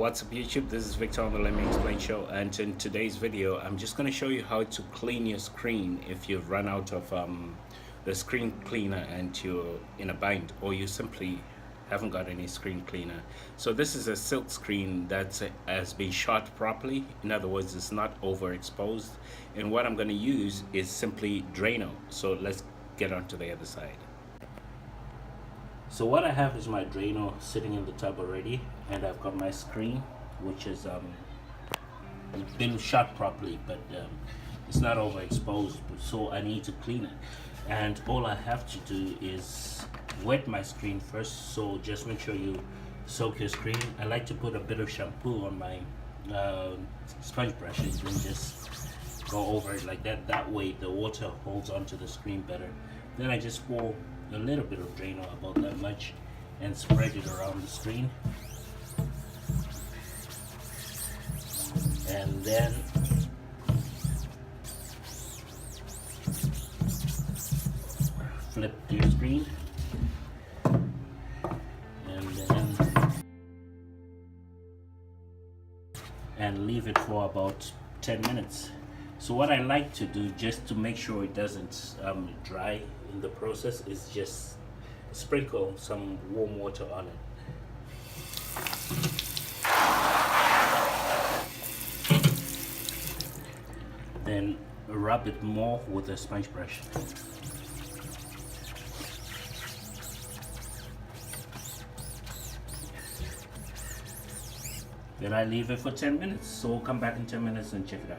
What's up YouTube, this is Victor on the Let Me Explain show, and in today's video I'm just going to show you how to clean your screen if you've run out of the screen cleaner and you're in a bind, or you simply haven't got any screen cleaner. So this is a silk screen that has been shot properly. In other words, it's not overexposed, and what I'm going to use is simply Drano. So let's get on to the other side. So what I have is my Drano sitting in the tub already, and I've got my screen, which is been shot properly, but it's not overexposed, so I need to clean it. And all I have to do is wet my screen first, so just make sure you soak your screen. I like to put a bit of shampoo on my sponge brushes and just go over it like that. That way the water holds onto the screen better. Then I just pour a little bit of Drano, about that much, and spread it around the screen. And then flip your screen, and leave it for about 10 minutes. So what I like to do, just to make sure it doesn't dry in the process, is just sprinkle some warm water on it. Then rub it more with a sponge brush. Then I leave it for 10 minutes, so we'll come back in 10 minutes and check it out.